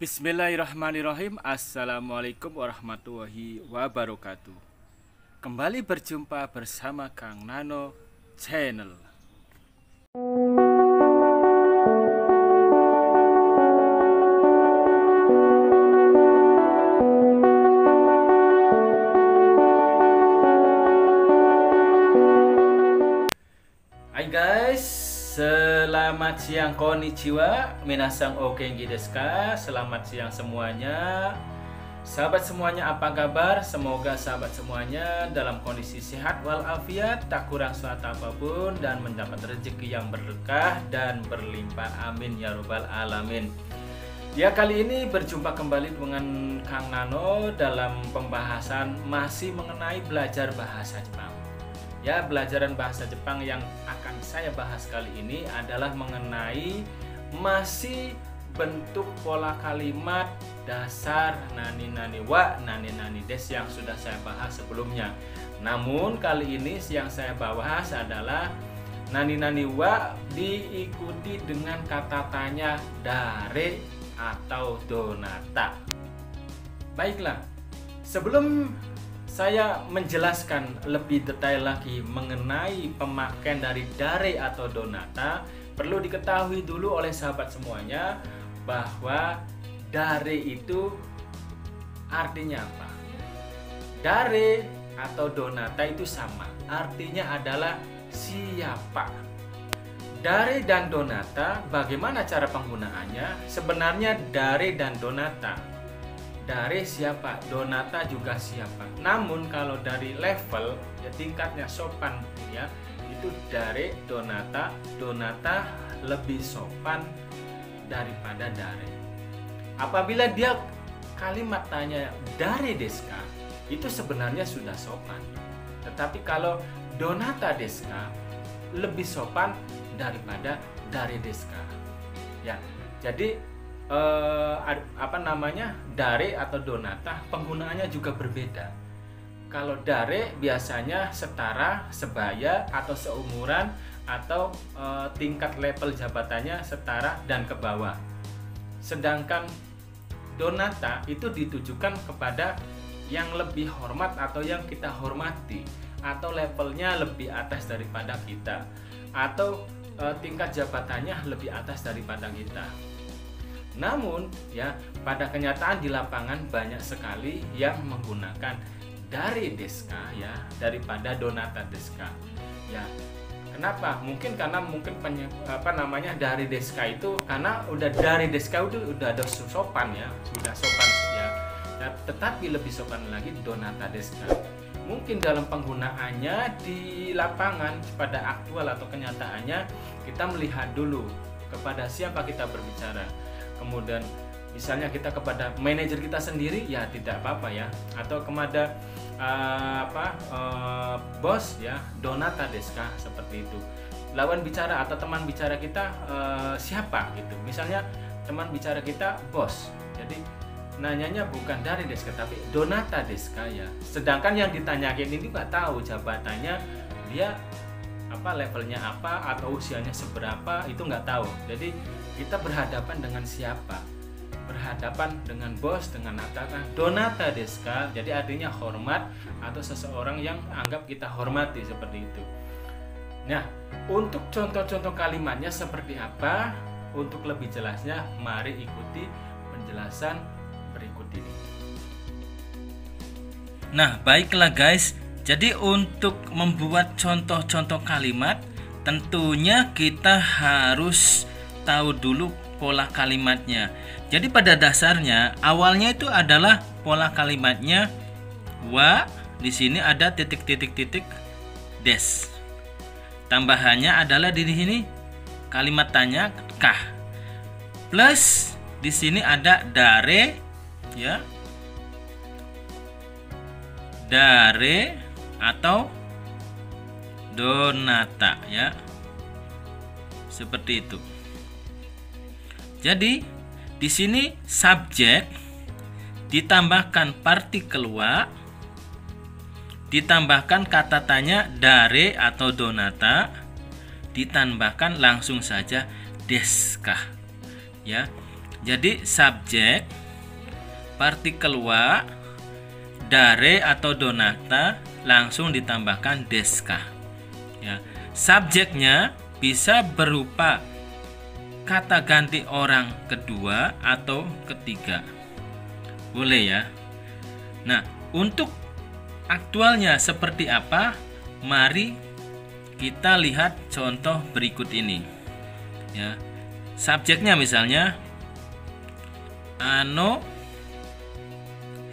Bismillahirrahmanirrahim. Assalamualaikum warahmatullahi wabarakatuh. Kembali berjumpa bersama Kang Nano Channel. Hai guys, selamat siang, konnichiwa, minasang okenki desu ka? Selamat siang semuanya. Sahabat semuanya, apa kabar? Semoga sahabat semuanya dalam kondisi sehat walafiat, tak kurang suatu apapun, dan mendapat rezeki yang berkah dan berlimpah. Amin ya robbal alamin. Ya, kali ini berjumpa kembali dengan Kang Nano dalam pembahasan masih mengenai belajar bahasa Jepang. Ya, pelajaran bahasa Jepang yang akan saya bahas kali ini adalah mengenai masih bentuk pola kalimat dasar nani nani wa, nani nani des yang sudah saya bahas sebelumnya. Namun kali ini yang saya bahas adalah nani nani wa diikuti dengan kata tanya dare atau donata. Baiklah, sebelum saya menjelaskan lebih detail lagi mengenai pemakaian dari dare atau donata, perlu diketahui dulu oleh sahabat semuanya bahwa dare itu artinya apa? Dare atau donata itu sama, artinya adalah siapa. Dare dan donata, bagaimana cara penggunaannya? Sebenarnya dare dan donata, dare siapa, donata juga siapa. Namun kalau dari level ya tingkatnya sopan ya, itu dare, donata, donata lebih sopan daripada dare. Apabila dia kalimat tanya dare desu ka, itu sebenarnya sudah sopan. Tetapi kalau donata desu ka, lebih sopan daripada dare desu ka. Ya, jadi dare atau donata penggunaannya juga berbeda. Kalau dare biasanya setara, sebaya atau seumuran, atau tingkat level jabatannya setara dan ke bawah. Sedangkan donata itu ditujukan kepada yang lebih hormat atau yang kita hormati, atau levelnya lebih atas daripada kita, atau tingkat jabatannya lebih atas daripada kita. Namun ya, pada kenyataan di lapangan banyak sekali yang menggunakan dare desu ka ya daripada donata desu ka. Ya, kenapa? Mungkin karena dare desu ka itu karena udah dare desu ka itu udah ada sopan ya, sudah sopan ya. Nah, tetapi lebih sopan lagi donata desu ka. Mungkin dalam penggunaannya di lapangan pada aktual atau kenyataannya kita melihat dulu kepada siapa kita berbicara. Kemudian misalnya kita kepada manajer kita sendiri ya tidak apa-apa ya, atau kepada bos ya donata desu ka, seperti itu. Lawan bicara atau teman bicara kita siapa gitu, misalnya teman bicara kita bos, jadi nanyanya bukan dare desu ka tapi donata desu ka ya. Sedangkan yang ditanyakan ini nggak tahu jabatannya, dia levelnya apa atau usianya seberapa, itu nggak tahu. Jadi kita berhadapan dengan siapa? Berhadapan dengan bos, dengan atasan. Donata desu ka, jadi artinya hormat atau seseorang yang anggap kita hormati, seperti itu. Nah, untuk contoh-contoh kalimatnya seperti apa? Untuk lebih jelasnya, mari ikuti penjelasan berikut ini. Nah, baiklah guys. Jadi untuk membuat contoh-contoh kalimat, tentunya kita harus tahu dulu pola kalimatnya. Jadi pada dasarnya awalnya itu adalah pola kalimatnya wa, di sini ada titik-titik-titik des. Tambahannya adalah di sini kalimat tanya kah. Plus di sini ada dare ya. Dare atau donata ya. Seperti itu. Jadi di sini subjek ditambahkan partikel wa, ditambahkan kata tanya dare atau donata, ditambahkan langsung saja desu ka. Ya. Jadi subjek, partikel wa, dare atau donata langsung ditambahkan deska. Ya. Subjeknya bisa berupa kata ganti orang kedua atau ketiga. Boleh ya. Nah, untuk aktualnya seperti apa? Mari kita lihat contoh berikut ini. Ya. Subjeknya misalnya ano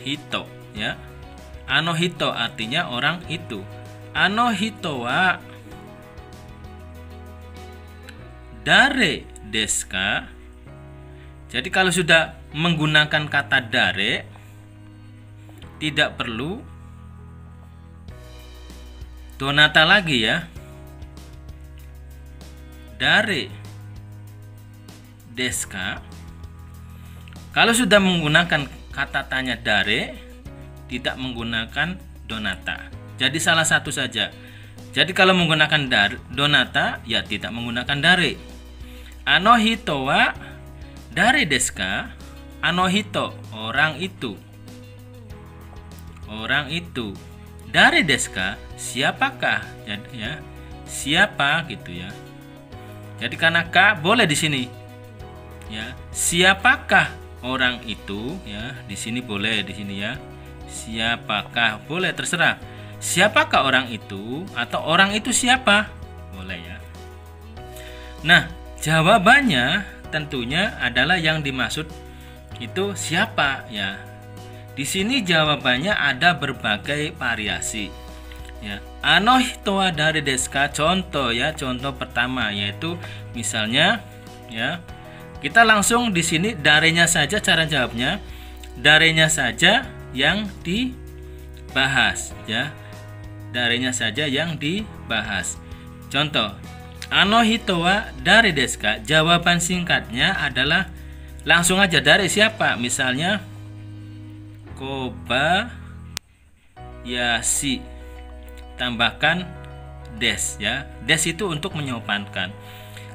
hito, ya. Ano hito artinya orang itu. Ano hito wa dare desu ka? Jadi kalau sudah menggunakan kata dare, tidak perlu donata lagi ya. Dare desu ka? Kalau sudah menggunakan kata tanya dare, tidak menggunakan donata. Jadi salah satu saja. Jadi kalau menggunakan donata, ya tidak menggunakan dare. Ano hito wa dare desu ka? Ano hito, orang itu. Orang itu. Dare desu ka? Siapakah? Jadi ya, siapa gitu ya. Jadi karena ka boleh di sini. Ya, siapakah orang itu? Ya, di sini boleh di sini ya. Siapakah? Boleh terserah. Siapakah orang itu atau orang itu siapa? Boleh ya. Nah, jawabannya tentunya adalah yang dimaksud itu siapa ya. Di sini jawabannya ada berbagai variasi. Ya, ano hito wa dare desu ka? Contoh ya, contoh pertama yaitu misalnya ya. Kita langsung di sini darenya saja cara jawabnya. Darenya saja yang dibahas ya. Darenya saja yang dibahas. Contoh, ano hito wa dare desu ka? Jawaban singkatnya adalah langsung aja dari siapa? Misalnya Kobayashi, tambahkan des ya. Des itu untuk menyopankan.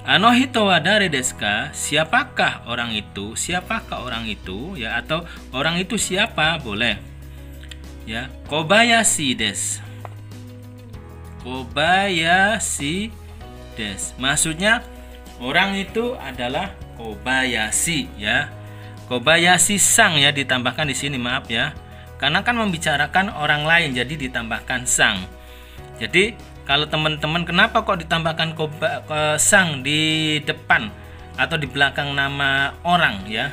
Ano hito wa dare desu ka? Siapakah orang itu? Siapakah orang itu ya, atau orang itu siapa? Boleh. Ya, Kobayashi desu. Kobayashi desu. Maksudnya orang itu adalah Kobayashi ya. Kobayashi sang ya, ditambahkan di sini, maaf ya. Karena kan membicarakan orang lain jadi ditambahkan sang. Jadi kalau teman-teman kenapa kok ditambahkan sang di depan atau di belakang nama orang ya?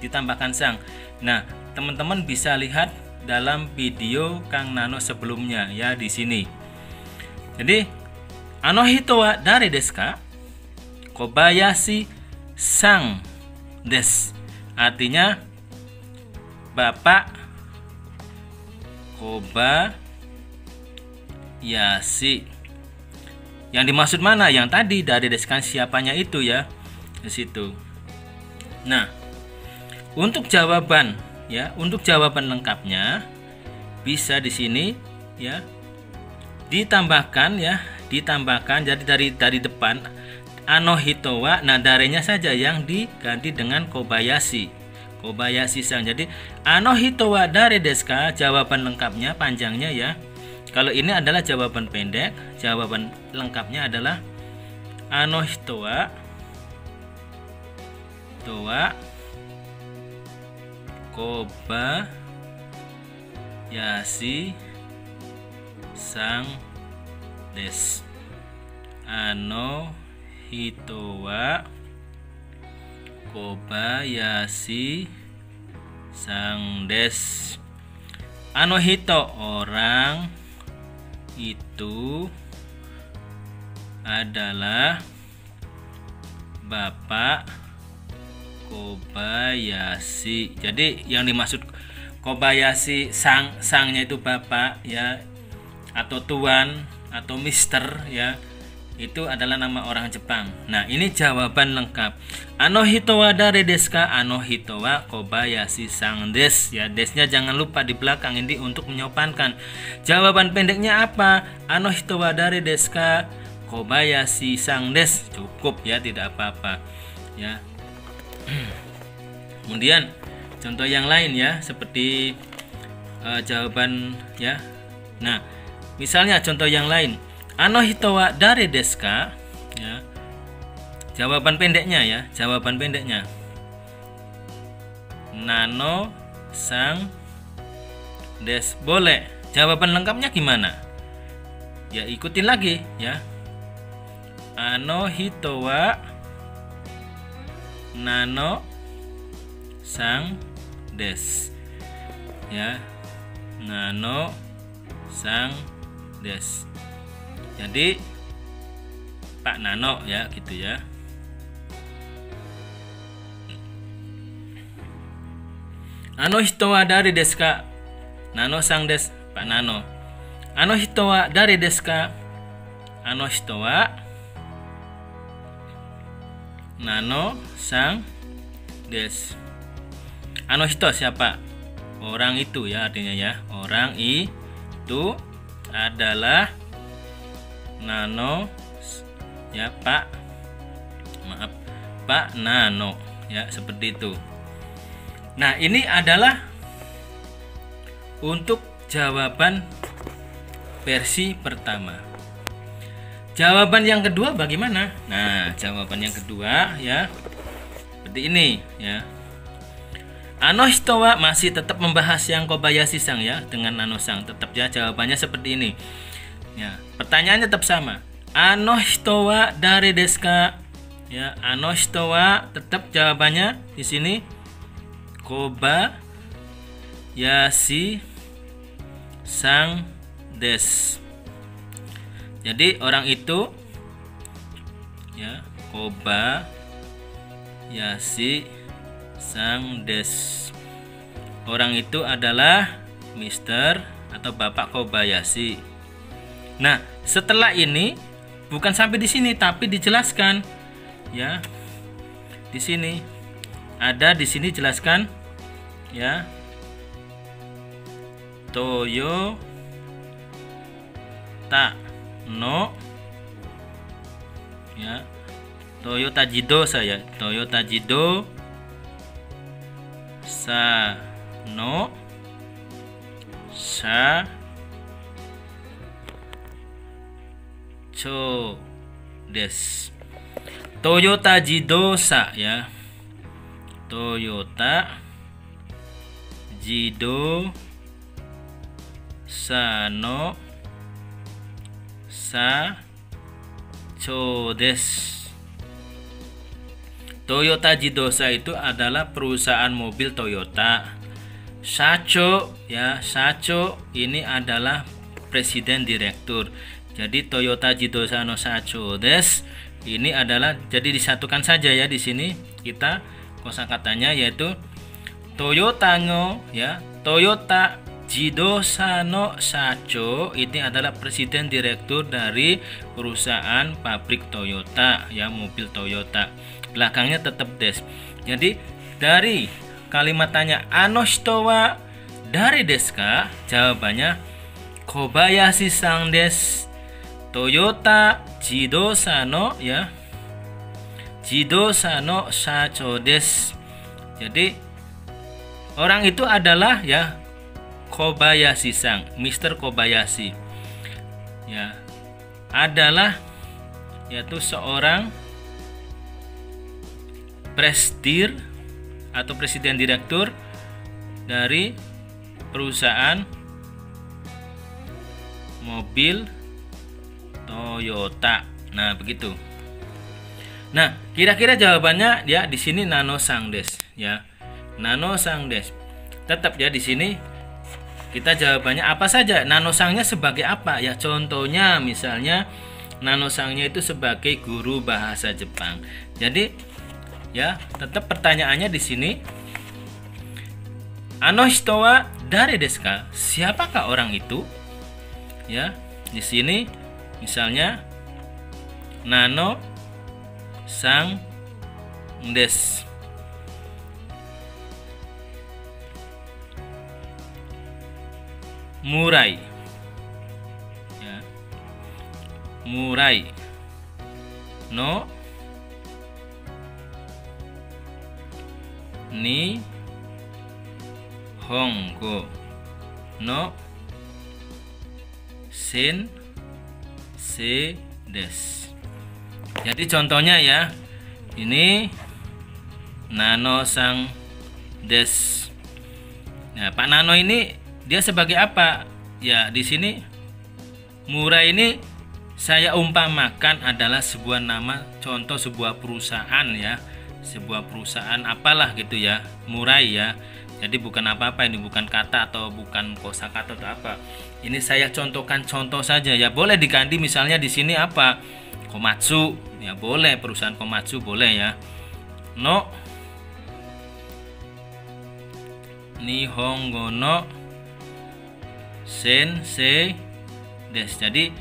Ditambahkan sang. Nah, teman-teman bisa lihat dalam video Kang Nano sebelumnya ya di sini. Jadi ano hito wa dare desu ka? Kobayashi sang desu. Artinya Bapak Kobayashi. Yang dimaksud mana? Yang tadi dari desu ka siapanya itu ya. Di situ. Nah, untuk jawaban ya, untuk jawaban lengkapnya bisa di sini ya. Ditambahkan ya, ditambahkan jadi dari depan ano hito wa, nah darenya saja yang diganti dengan Kobayashi. Kobayashi sang. Jadi ano hito wa dare desu ka? Jawaban lengkapnya panjangnya ya. Kalau ini adalah jawaban pendek, jawaban lengkapnya adalah ano hito wa Kobayashi sang desu. Ano hito wa Kobayashi sang desu. Ano hito, orang itu adalah Bapak Kobayashi. Jadi yang dimaksud Kobayashi sangnya itu bapak ya, atau tuan atau mister ya. Itu adalah nama orang Jepang. Nah, ini jawaban lengkap. Ano hito wa dare desu ka? Ano hito wa Kobayashi sang desu. Ya, desnya jangan lupa di belakang ini untuk menyopankan. Jawaban pendeknya apa? Ano hito wa dare desu ka? Kobayashi sang desu. Cukup ya, tidak apa-apa. Ya. Kemudian contoh yang lain ya, seperti jawaban ya. Nah, misalnya contoh yang lain, ano hito wa dare desu ka? Ya. Jawaban pendeknya ya, jawaban pendeknya. Nano sang des. Boleh. Jawaban lengkapnya gimana? Ya ikutin lagi ya. Ano hito wa nano sang des. Ya. Nano sang des. Jadi Pak Nano ya gitu ya. Ano hito wa dare desu ka? Nano sang des. Pak Nano. Ano hito wa dare desu ka? Ano hito wa nano sang des. Ano hito siapa? Orang itu ya, artinya ya. Orang itu adalah nano ya Pak. Maaf, Pak Nano ya, seperti itu. Nah, ini adalah untuk jawaban versi pertama. Jawaban yang kedua bagaimana? Nah, jawaban yang kedua ya seperti ini ya. Ano hito wa masih tetap membahas yang Kobayashi-san ya, dengan Nano-san tetap ya, jawabannya seperti ini. Ya, pertanyaannya tetap sama. Ano hito wa dare desu ka? Ya, ano hito wa tetap jawabannya di sini Kobayashi sang des. Jadi orang itu ya, Kobayashi sang des. Orang itu adalah Mr. atau Bapak Kobayashi. Nah, setelah ini bukan sampai di sini tapi dijelaskan ya. Di sini ada, di sini jelaskan ya. Toyota no ya, Toyota Jido saya, Toyota Jido sa no sa cho des. Toyota Jidosa ya, Toyota Jido Sano Sa cho des. Toyota Jidosa itu adalah perusahaan mobil Toyota. Sacho ya, Sacho ini adalah presiden direktur. Jadi Toyota Jidosa no Sacho des ini adalah, jadi disatukan saja ya, di sini kita kosakatanya yaitu Toyota no ya, Toyota Jidosa no Sacho ini adalah presiden direktur dari perusahaan pabrik Toyota ya, mobil Toyota. Belakangnya tetap des. Jadi dari kalimat tanya ano hito wa dare desu ka? Jawabannya Kobayashi sang des. Toyota Jidosa no ya, Jidosa no Sacho des. Jadi orang itu adalah ya Kobayashi sang, Mr. Kobayashi ya, adalah yaitu seorang presidir atau presiden direktur dari perusahaan mobil Toyota. Nah, begitu. Nah, kira-kira jawabannya ya di sini nano sang des ya. Nano sang des. Tetap ya di sini kita jawabannya apa saja? Nano sangnya sebagai apa ya? Contohnya misalnya nano sangnya itu sebagai guru bahasa Jepang. Jadi ya, tetap pertanyaannya di sini ano hito wa dare desu ka? Siapakah orang itu? Ya, di sini misalnya nano sang des. Murai ya, murai no Nihongo no sensei desu. Jadi contohnya ya, ini Nano sang des. Nah, Pak Nano ini dia sebagai apa? Ya, di sini Murai ini saya umpamakan adalah sebuah nama, contoh sebuah perusahaan ya. Sebuah perusahaan apalah gitu ya, Murai ya. Jadi bukan apa-apa, ini bukan kata atau bukan kosakata atau apa. Ini saya contohkan contoh saja ya. Boleh diganti misalnya di sini apa? Komatsu. Ya boleh, perusahaan Komatsu boleh ya. No Nihongo no sensei desu. Jadi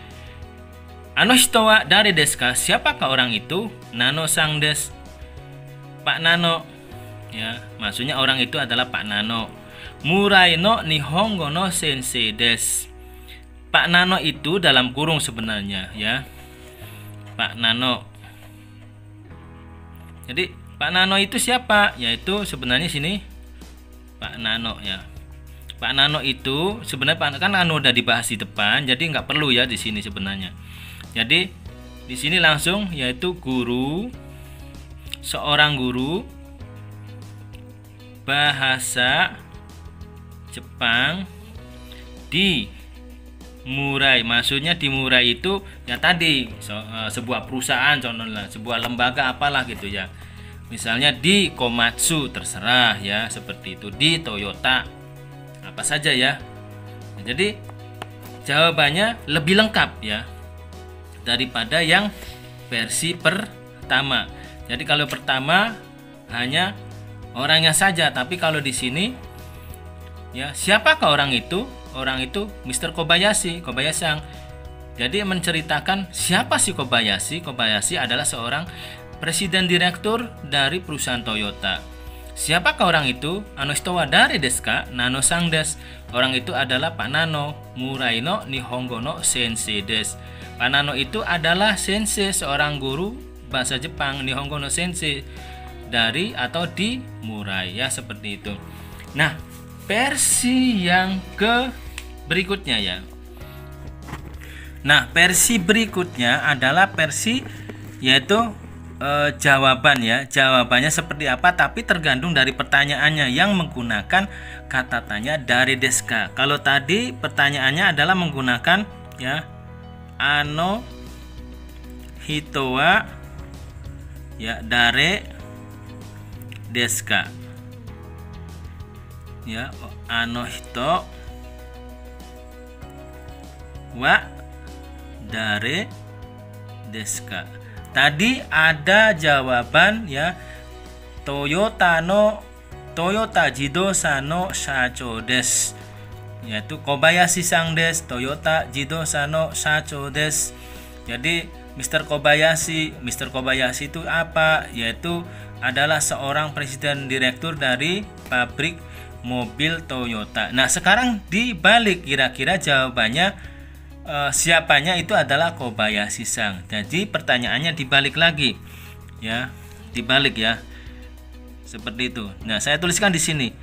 hito wa dare desu ka? Siapakah orang itu? Nano sang desu. Pak Nano. Ya, maksudnya orang itu adalah Pak Nano. Murai no Nihongo no sensei desu. Pak Nano itu dalam kurung sebenarnya ya. Pak Nano. Jadi Pak Nano itu siapa? Yaitu sebenarnya sini Pak Nano ya. Pak Nano itu sebenarnya kan Nano udah dibahas di depan, jadi nggak perlu ya di sini sebenarnya. Jadi di sini langsung yaitu guru, seorang guru bahasa Jepang di Murai. Maksudnya di Murai itu ya tadi sebuah perusahaan, contohnya sebuah lembaga apalah gitu ya. Misalnya di Komatsu, terserah ya, seperti itu. Di Toyota, apa saja ya. Jadi jawabannya lebih lengkap ya daripada yang versi pertama. Jadi kalau pertama hanya orangnya saja, tapi kalau di sini ya siapakah orang itu? Orang itu Mr. Kobayashi, Kobayashi. Jadi menceritakan siapa sih Kobayashi? Kobayashi adalah seorang presiden direktur dari perusahaan Toyota. Siapakah orang itu? Hito wa dare desu ka? Nano sang desu. Orang itu adalah Pak Nano. Murai no Nihongo no sensei desu. Pak Nano itu adalah sensei, seorang guru bahasa Jepang. Nihongo no sensei, dari atau di Murai ya, seperti itu. Nah, versi yang berikutnya ya. Nah, versi berikutnya adalah versi yaitu jawaban ya. Jawabannya seperti apa, tapi tergantung dari pertanyaannya yang menggunakan kata tanya dari desu ka. Kalau tadi pertanyaannya adalah menggunakan ya hito wa ya dare desu ka. Ya, hito wa dare desu ka. Tadi ada jawaban ya, Toyota Jidosa no Shacho desu. Yaitu Kobayashi sang desu, Toyota Jidosa no Shacho desu. Jadi Mr. Kobayashi itu apa? Yaitu adalah seorang presiden direktur dari pabrik mobil Toyota. Nah, sekarang dibalik, kira-kira jawabannya siapanya itu adalah Kobayashi sang. Jadi pertanyaannya dibalik lagi ya, dibalik ya, seperti itu. Nah, saya tuliskan di sini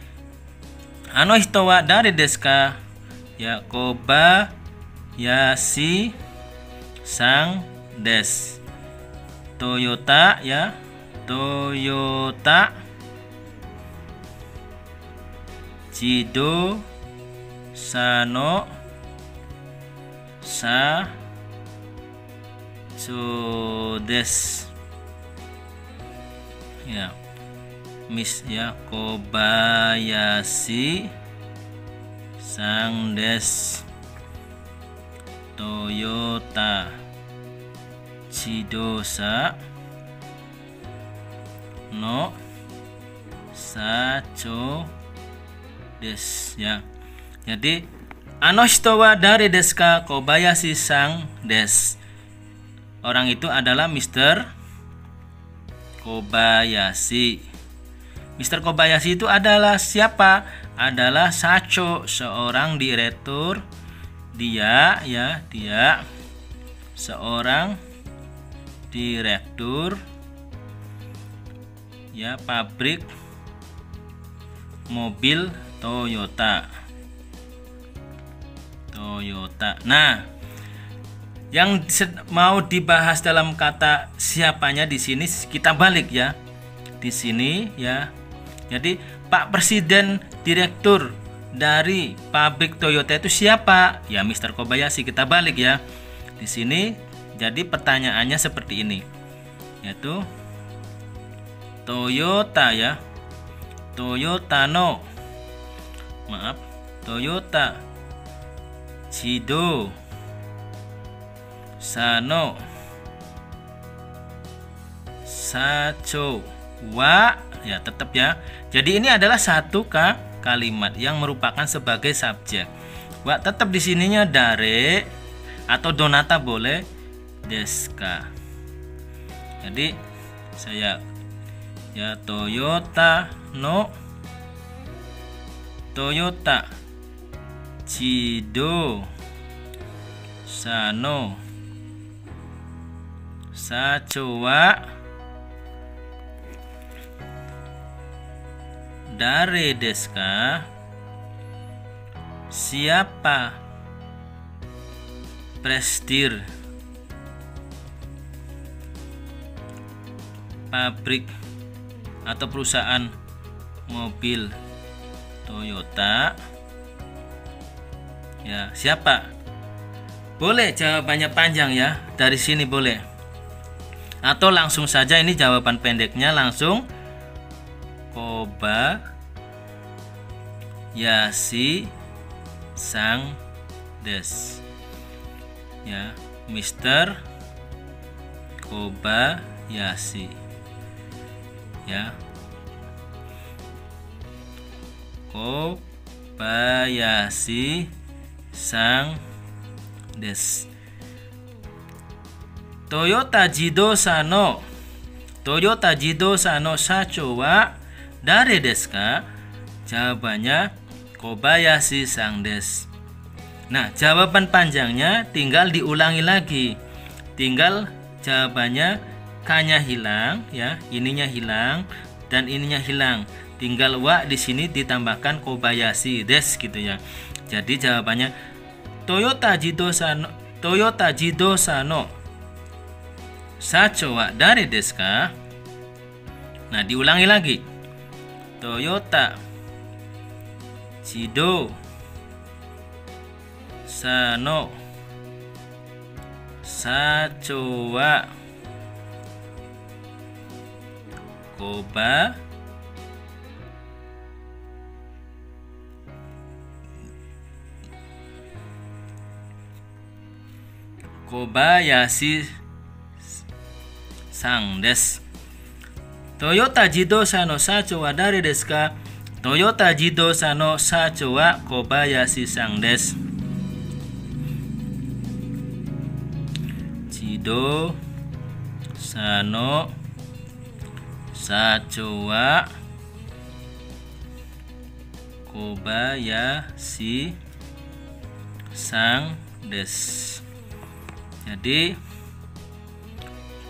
hito wa dare desu ka? Ya, Kobayashi sang desu. Toyota ya, Toyota Jidosa no Shacho desu. Ya, Kobayashi sang desu. Toyota Jidosa no Shacho desu ya. Jadi hito wa dare desu ka? Kobayashi sang desu. Orang itu adalah Mr. Kobayashi. Mr. Kobayashi itu adalah siapa? Adalah Shacho, seorang direktur. Dia seorang direktur ya pabrik mobil Toyota. Nah, yang mau dibahas dalam kata siapanya di sini kita balik ya. Di sini ya. Jadi Pak Presiden Direktur dari pabrik Toyota itu siapa? Ya Mr. Kobayashi. Kita balik ya. Di sini jadi pertanyaannya seperti ini. Yaitu Toyota ya. Toyota Jido Sano Sacho wa ya tetap ya. Jadi ini adalah satu kalimat yang merupakan sebagai subjek. Wa tetap di sininya dare atau donata boleh deska. Jadi saya ya Toyota Jido Sano Sacho wa dare desu ka? Siapa presidir pabrik atau perusahaan mobil Toyota? Ya, siapa? Boleh jawabannya panjang ya. Dari sini boleh. Atau langsung saja ini jawaban pendeknya langsung Kobayashi sang des. Ya, Mr. Kobayashi. Ya. Kobayashi sang des. Toyota Jidosa no Sacho wa dare desu ka? Jawabannya Kobayashi sang des. Nah, jawaban panjangnya tinggal diulangi lagi. Tinggal jawabannya kanya hilang ya, ininya hilang dan ininya hilang. Tinggal wa di sini ditambahkan Kobayashi des gitu ya. Jadi jawabannya Toyota Jidosa no Sacho wa dare desu ka? Nah, diulangi lagi. Toyota Jidosa no Sacho wa Kobayashi sang des. Toyota Jidosa no Sacho wa dare desu ka? Toyota Jidosa no Sacho wa Kobayashi sang des. Jidosa no Sacho wa Kobayashi sang des. Jadi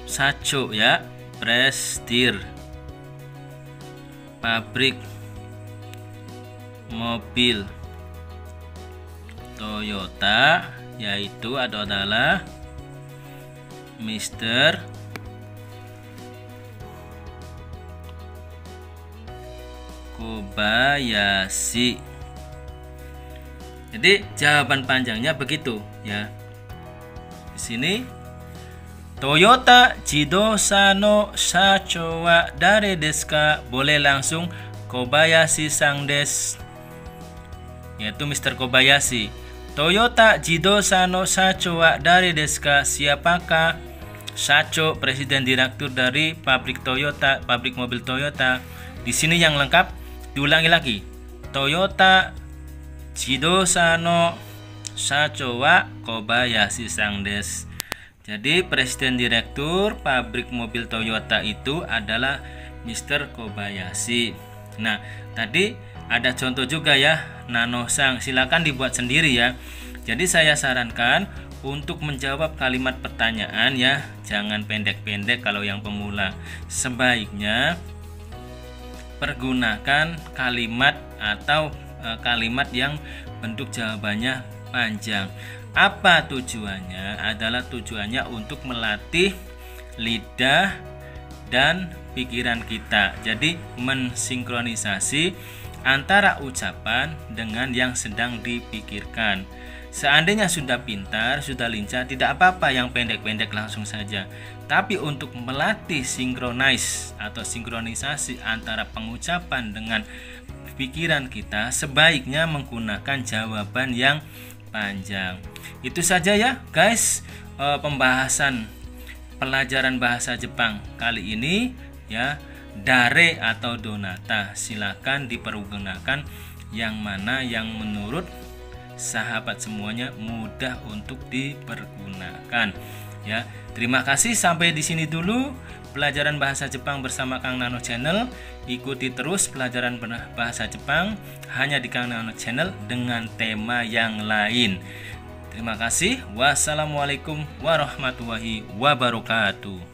Sacho ya, presidir pabrik mobil Toyota, yaitu adalah Mr. Kobayashi. Jadi jawaban panjangnya begitu ya. Di sini Toyota Jidosa no Sacho wa dare desu ka? Boleh langsung Kobayashi sang des, yaitu Mr. Kobayashi. Toyota Jidosa no Sacho wa dare desu ka? Siapakah Sacho, presiden direktur dari pabrik Toyota, pabrik mobil Toyota. Di sini yang lengkap diulangi lagi. Toyota Jidosa no Sacho wa Kobayashi sang des. Jadi presiden direktur pabrik mobil Toyota itu adalah Mr. Kobayashi. Nah, tadi ada contoh juga ya, Nano-san. Silakan dibuat sendiri ya. Jadi saya sarankan untuk menjawab kalimat pertanyaan ya, jangan pendek-pendek kalau yang pemula. Sebaiknya pergunakan kalimat atau kalimat yang bentuk jawabannya panjang. Apa tujuannya? Adalah tujuannya untuk melatih lidah dan pikiran kita. Jadi mensinkronisasi antara ucapan dengan yang sedang dipikirkan. Seandainya sudah pintar, sudah lincah, tidak apa-apa yang pendek-pendek langsung saja. Tapi untuk melatih sinkronisasi antara pengucapan dengan pikiran kita, sebaiknya menggunakan jawaban yang panjang. Itu saja ya guys, pembahasan pelajaran bahasa Jepang kali ini ya. Dare atau donata, silakan dipergunakan yang mana yang menurut sahabat semuanya mudah untuk dipergunakan ya. Terima kasih, sampai di sini dulu pelajaran bahasa Jepang bersama Kang Nano Channel. Ikuti terus pelajaran bahasa Jepang hanya di Kang Nano Channel dengan tema yang lain. Terima kasih. Wassalamualaikum warahmatullahi wabarakatuh.